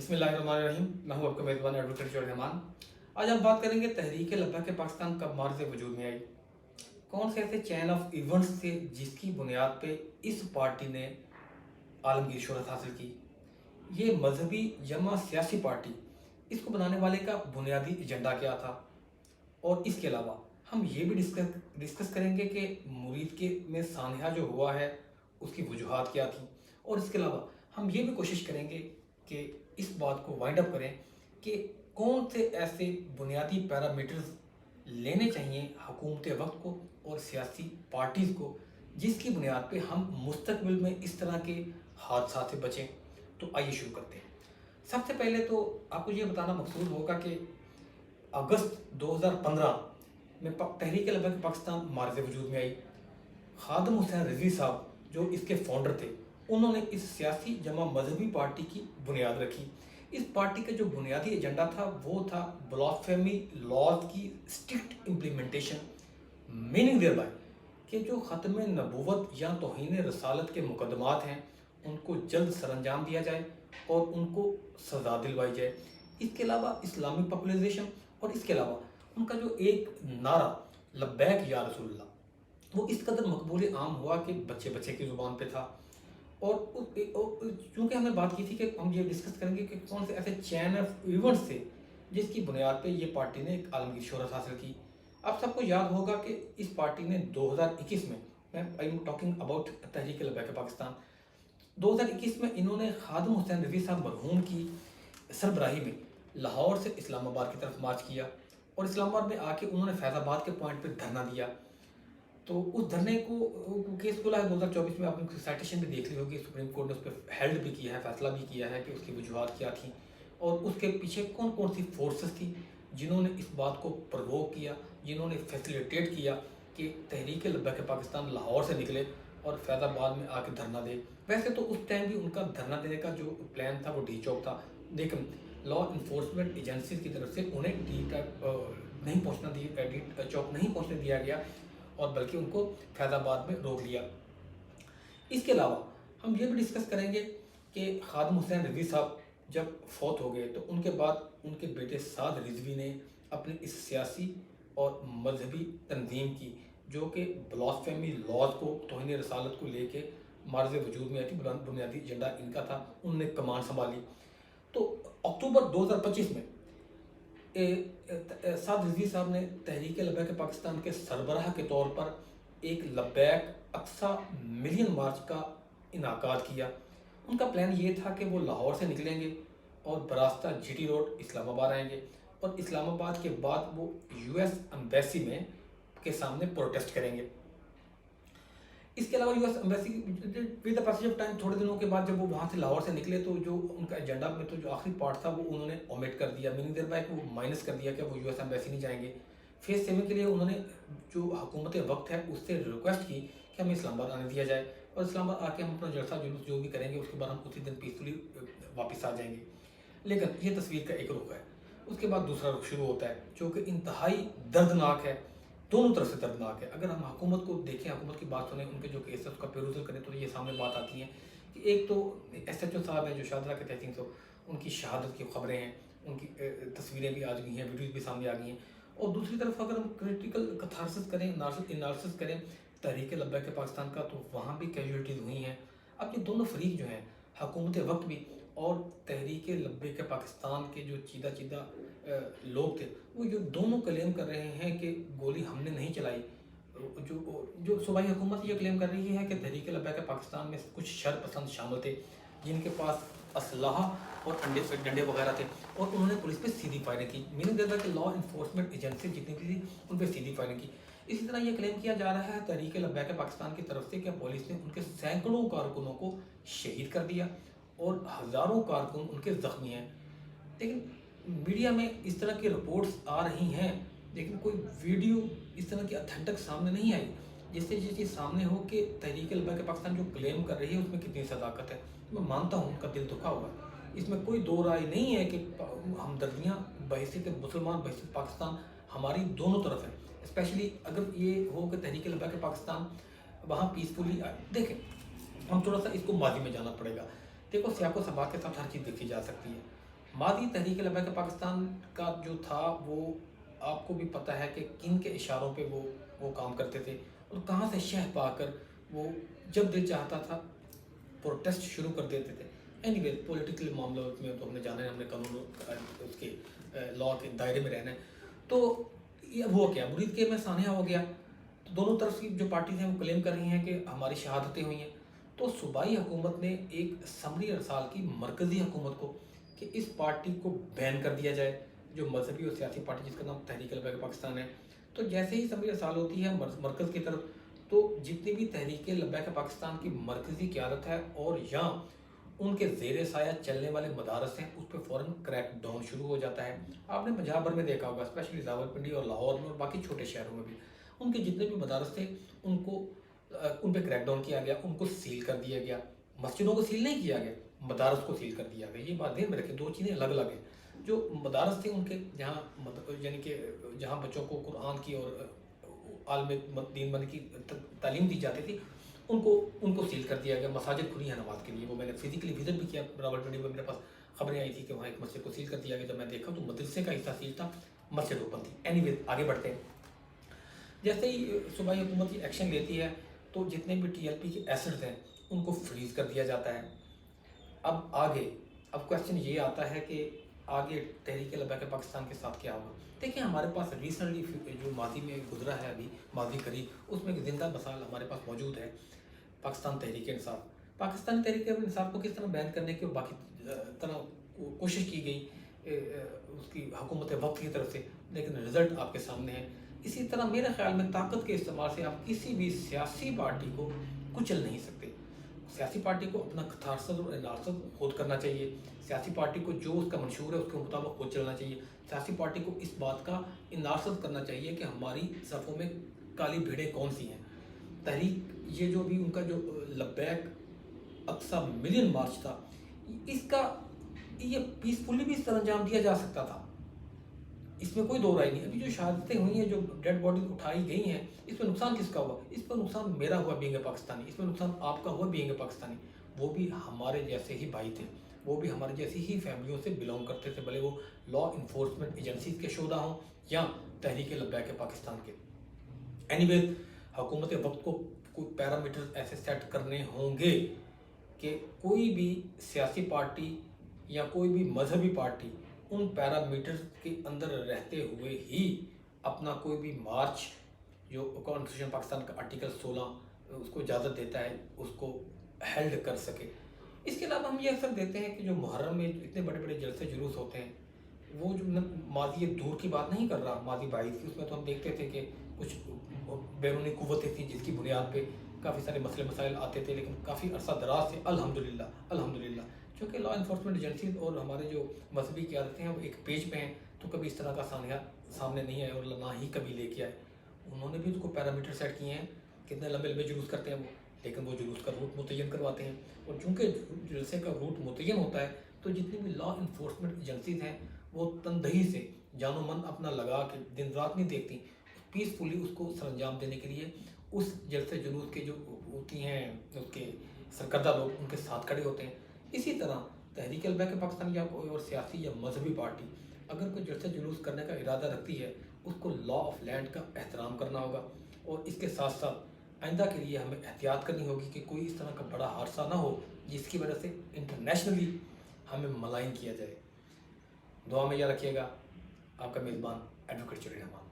बिस्मिल्लाहिर्रहमानिर्रहीम। मैं हूं आपका मेज़बान एडवोकेट रहमान। आज हम बात करेंगे तहरीक लब्बैक पाकिस्तान कब मार्ज़ वजूद में आई। कौन से ऐसे चैन ऑफ इवेंट्स थे जिसकी बुनियाद पे इस पार्टी ने आलमगीर शोहरत हासिल की। ये मजहबी जमा सियासी पार्टी, इसको बनाने वाले का बुनियादी एजेंडा क्या था। और इसके अलावा हम ये भी डिस्कस करेंगे कि मुरीद के में सानहा जो हुआ है उसकी वजूहात क्या थी। और इसके अलावा हम ये भी कोशिश करेंगे कि इस बात को वाइंड अप करें कि कौन से ऐसे बुनियादी पैरामीटर्स लेने चाहिए हुकूमत वक्त को और सियासी पार्टीज़ को जिसकी बुनियाद पे हम मुस्तकबिल में इस तरह के हादसा से बचें। तो आइए शुरू करते हैं। सबसे पहले तो आपको ये बताना मकसूद होगा कि अगस्त 2015 में तहरीक लब्बैक पाकिस्तान मार्ज़ वजूद में आई। खादम हुसैन रिजवी साहब जो इसके फाउंडर थे, उन्होंने इस सियासी जमा मजहबी पार्टी की बुनियाद रखी। इस पार्टी का जो बुनियादी एजेंडा था वो था ब्लास्फेमी लॉज की strict implementation, meaning thereby कि जो ख़त्म नबूवत या तौहीन रसालत के मुकदमात हैं उनको जल्द सरअंजाम दिया जाए और उनको सज़ा दिलवाई जाए। इसके अलावा इस्लामिक पॉपुलराइजेशन और इसके अलावा उनका जो एक नारा लब्बैक या रसूलुल्लाह, वो इस कदर मकबूल आम हुआ कि बच्चे बच्चे की ज़ुबान पे था। और चूँकि हमने बात की थी कि हम ये डिस्कस करेंगे कि कौन से ऐसे चैन ऑफ इवेंट्स थे जिसकी बुनियाद पे ये पार्टी ने एक आलमगीर शोहरत हासिल की। आप सबको याद होगा कि इस पार्टी ने 2021 में, मैं आई एम टॉकिंग अबाउट तहरीक लब्बैक पाकिस्तान, 2021 में इन्होंने खादम हुसैन रिजवी साहब मरहूम की सरबराही में लाहौर से इस्लामाबाद की तरफ मार्च किया और इस्लामाबाद में आके उन्होंने फैज़ाबाद के पॉइंट पर धरना दिया। तो उस धरने को केस खुला है 2024 में, आपने साइटेशन भी देख ली होगी। सुप्रीम कोर्ट ने उस पर हेल्ड भी किया है, फैसला भी किया है कि उसकी वजूहत क्या थी और उसके पीछे कौन कौन सी फोर्सेस थी जिन्होंने इस बात को प्रवोक किया, जिन्होंने फैसिलिटेट किया कि तहरीक लब्बैक पाकिस्तान लाहौर से निकले और फैज़ाबाद में आके धरना दे। वैसे तो उस टाइम भी उनका धरना देने का जो प्लान था वो डी चौक था, लेकिन लॉ इन्फोर्समेंट एजेंसीज की तरफ से उन्हें नहीं पहुँचना दिया, डी चौक नहीं पहुँचने दिया गया और बल्कि उनको फैज़ाबाद में रोक लिया। इसके अलावा हम ये भी डिस्कस करेंगे कि खादम हुसैन रिजवी साहब जब फौत हो गए तो उनके बाद उनके बेटे साद रिजवी ने अपनी इस सियासी और मजहबी तंजीम की जो कि ब्लास्फेमी लॉज को, तौहीन रसालत को लेके मार्ज़ वजूद में आई थी, बुनियादी एजेंडा इनका था, उनने कमान संभाली। तो अक्टूबर 2025 में साद रिजवी साहब ने तहरीक लब्बैक पाकिस्तान के सरबराह के तौर पर एक लब्बैक अक्सा मिलियन मार्च का इनाकाद किया। उनका प्लान ये था कि वो लाहौर से निकलेंगे और बरास्ता जीटी रोड इस्लामाबाद आएंगे और इस्लामाबाद के बाद वो यूएस एम्बेसी में के सामने प्रोटेस्ट करेंगे। इसके अलावा US embassy with the passage of time, थोड़े दिनों के बाद जब वो वहाँ से लाहौर से निकले तो जो उनका एजेंडा में तो जो आखिरी पार्ट था वो उन्होंने ओमिट कर दिया, मीनिंग देयर बाय वो माइनस कर दिया कि वो यूएस एम्बेसी नहीं जाएंगे। फेज 7 के लिए उन्होंने जो हुकूमत वक्त है उससे रिक्वेस्ट की कि हमें इस्लामाबाद आने दिया जाए और इस्लामाबाद आके हम अपना जलसा जुलूस जो भी करेंगे उसके बाद हम उसी दिन पीसफुली वापस आ जाएंगे। लेकिन ये तस्वीर का एक रुख है। उसके बाद दूसरा रुख शुरू होता है जो कि इंतहाई दर्दनाक है, दोनों तरफ से दर्दनाक है। अगर हम हुकूमत को देखें, हुकूमत की बात सुने, उनके जो केस है उसका पेरूजल करें तो ये सामने बात आती है कि एक तो SHO साहब है जो शाहदरा के तहसीन से, उनकी शहादत की खबरें हैं, उनकी तस्वीरें भी आ गई हैं, वीडियोज़ भी सामने आ गई हैं। और दूसरी तरफ अगर हम क्रिटिकल कथारसिस करें, एनालिसिस करें तहरीक लब्बैक पाकिस्तान का, तो वहाँ भी कैजुअलिटीज़ हुई हैं। अब ये दोनों फरीक जो हैं, हुकूमत वक्त भी और तहरीक लब्बैक पाकिस्तान के जो चीदा लोग थे, वो जो दोनों क्लेम कर रहे हैं कि गोली हमने नहीं चलाई। जो सूबाई हुकूमत ये क्लेम कर रही है कि तहरीक लब्बैक पाकिस्तान में कुछ शरपसंद शामिल थे जिनके पास असलहा और डंडे वगैरह थे और उन्होंने पुलिस पे सीधी फायरिंग की। मीनिंग देता है कि लॉ इन्फोर्समेंट एजेंसी जितनी भी थी उन पर सीधी फायरिंग की। इसी तरह ये क्लेम किया जा रहा है तहरीक लब्बैक पाकिस्तान की तरफ से कि पुलिस ने उनके सैकड़ों कारकुनों को शहीद कर दिया और हज़ारों कारकुन उनके ज़ख्मी हैं। लेकिन मीडिया में इस तरह की रिपोर्ट्स आ रही हैं, लेकिन कोई वीडियो इस तरह की ऑथेंटिक सामने नहीं आई जिससे ये चीज़ सामने हो कि तहरीक लब्बैक पाकिस्तान जो क्लेम कर रही है उसमें कितनी सदाकत है। मैं मानता हूँ उनका दिल दुखा हुआ है, इसमें कोई दो राय नहीं है कि हमदर्दियाँ बहैसियत मुसलमान, बहैसियत पाकिस्तान हमारी दोनों तरफ है। स्पेशली अगर ये हो कि तहरीक लब्बैक पाकिस्तान वहाँ पीसफुली देखें, हम थोड़ा सा इसको माजी में जाना पड़ेगा। देखो, सियाको सबाक के साथ हर चीज़ देखी जा सकती है। मादी तहरीक लब्बैक पाकिस्तान का जो था वो आपको भी पता है कि किन के इशारों पे वो काम करते थे और कहाँ से शह पाकर वो जब दिल चाहता था प्रोटेस्ट शुरू कर देते थे। एनीवे पॉलिटिकल मामलों में तो हमने जाना है, हमने कानून उसके लॉ के दायरे में रहना है। तो ये हुआ क्या, मुरीद के में सानिया हो गया। तो दोनों तरफ की जो पार्टीज हैं वो क्लेम कर रही हैं कि हमारी शहादतें हुई हैं। तो सूबाई हुकूमत ने एक समरी अरसाल की मरकज़ी हुकूमत को कि इस पार्टी को बैन कर दिया जाए, जो मजहबी और सियासी पार्टी जिसका नाम तहरीक लब्बैक पाकिस्तान है। तो जैसे ही समरी अरसाल होती है मरकज़ की तरफ, तो जितनी भी तहरीक लब्बैक पाकिस्तान की मरकज़ी क़यादत है और या उनके ज़ेर साया चलने वाले मदारस हैं उस पर फ़ौरन क्रैक डाउन शुरू हो जाता है। आपने पंजाब भर में देखा होगा, स्पेशली रावलपिंडी और लाहौर में और बाकी छोटे शहरों में भी उनके जितने भी मदारस थे उनको उन पर क्रैक डाउन किया गया, उनको सील कर दिया गया। मस्जिदों को सील नहीं किया गया, मदारस को सील कर दिया गया। ये बात ध्यान में रखें, दो चीज़ें अलग अलग हैं। जो मदारस थे उनके जहाँ यानी कि जहाँ बच्चों को कुरान की और आलम दीन बंद की तालीम दी जाती थी उनको सील कर दिया गया। मसाजिद खुली हैं नमाज के लिए, वो मैंने फिजिकली विजिट भी किया रावलपिंडी में, मेरे पास खबरें आई थी कि वहाँ एक मस्जिद को सील कर दिया गया। जब मैं देखा तो मदरसे का हिस्सा सील था, मस्जिद ओपन थी। एनीवे आगे बढ़ते हैं। जैसे ही सूबाई हुकूमत की एक्शन लेती है तो जितने भी TLP के एसेट्स हैं उनको फ्रीज कर दिया जाता है। अब आगे क्वेश्चन ये आता है कि आगे तहरीक लब्बैक पाकिस्तान के साथ क्या होगा। देखिए हमारे पास रिसेंटली जो माजी में गुजरा है, अभी माजी करीब, उसमें एक ज़िंदा मिसाल हमारे पास मौजूद है, पाकिस्तान तहरीक इंसाफ। पाकिस्तान तहरीक इंसाफ को किस तरह बैन करने की बाकी तरह कोशिश की गई उसकी हुकूमत वक्त की तरफ से, लेकिन रिज़ल्ट आपके सामने है। इसी तरह मेरे ख्याल में ताकत के इस्तेमाल से आप किसी भी सियासी पार्टी को कुचल नहीं सकते। सियासी पार्टी को अपना खतारसद और इनारसद खुद करना चाहिए। सियासी पार्टी को जो उसका मंशूर है उसके मुताबिक खुद चलना चाहिए। सियासी पार्टी को इस बात का इनारसद करना चाहिए कि हमारी सफ़ों में काली भीड़ें कौन सी हैं। तहरीक ये जो भी उनका जो लब्बैक अक्सा मिलियन मार्च था, इसका ये पीसफुली भी इस तरह अंजाम दिया जा सकता था, इसमें कोई दो राय नहीं। अभी जो शहादतें हुई हैं, जो डेड बॉडी उठाई गई हैं, इसमें नुकसान किसका हुआ? इस पर नुकसान मेरा हुआ बीइंग ए पाकिस्तानी, इसमें नुकसान आपका हुआ बीइंग ए पाकिस्तानी। वो भी हमारे जैसे ही भाई थे, वो भी हमारे जैसी ही फैमिलियों से बिलोंग करते थे, भले वो लॉ इन्फोर्समेंट एजेंसी के शोधा हों या तहरीक लब्बैक पाकिस्तान के। एनीवे हुकूमत वक्त को कोई पैरामीटर ऐसे सेट करने होंगे कि कोई भी सियासी पार्टी या कोई भी मजहबी पार्टी उन पैरामीटर्स के अंदर रहते हुए ही अपना कोई भी मार्च, जो कॉन्स्टिट्यूशन पाकिस्तान का आर्टिकल 16 उसको इजाज़त देता है, उसको हेल्ड कर सके। इसके अलावा हम ये अक्सर देते हैं कि जो मुहर्रम में इतने बड़े बड़े जलसे जुलूस होते हैं, वो जो मादी दूर की बात नहीं कर रहा, मादी बाईस की, उसमें तो हम देखते थे कि कुछ बैरूनी कुव्वतें थी जिसकी बुनियाद पे काफ़ी सारे मसले मसाइल आते थे, लेकिन काफ़ी अरसा दराज से अल्हम्दुलिल्लाह क्योंकि लॉ इन्फोर्समेंट एजेंसीज और हमारे जो मजहबी क़यादतें हैं वो एक पेज पे हैं, तो कभी इस तरह का सानिया सामने नहीं आया और ना ही कभी लेके आए। उन्होंने भी उसको पैरामीटर सेट किए हैं, कितने लंबे लंबे जुलूस करते हैं वो, लेकिन वो जुलूस का रूट मुतय्यन करवाते हैं। और चूँकि जलसे का रूट मुतय्यन होता है तो जितनी भी लॉ इन्फोर्समेंट एजेंसीज हैं वो तनदही से जानो मन अपना लगा के दिन रात नहीं देखती, पीसफुली उसको सरंजाम देने के लिए उस जलसे जुलूस के जो होती हैं उसके सरकर्दा लोग उनके साथ खड़े होते हैं। इसी तरह तहरीक लब्बैक पाकिस्तान या कोई और सियासी या मजहबी पार्टी अगर कोई जलसे जुलूस करने का इरादा रखती है, उसको लॉ ऑफ लैंड का एहतराम करना होगा। और इसके साथ साथ आइंदा के लिए हमें एहतियात करनी होगी कि कोई इस तरह का बड़ा हादसा ना हो जिसकी वजह से इंटरनेशनली हमें मलाइन किया जाए। दुआ में याद रखिएगा। आपका मेज़बान एडवोकेट चुरी रहमान।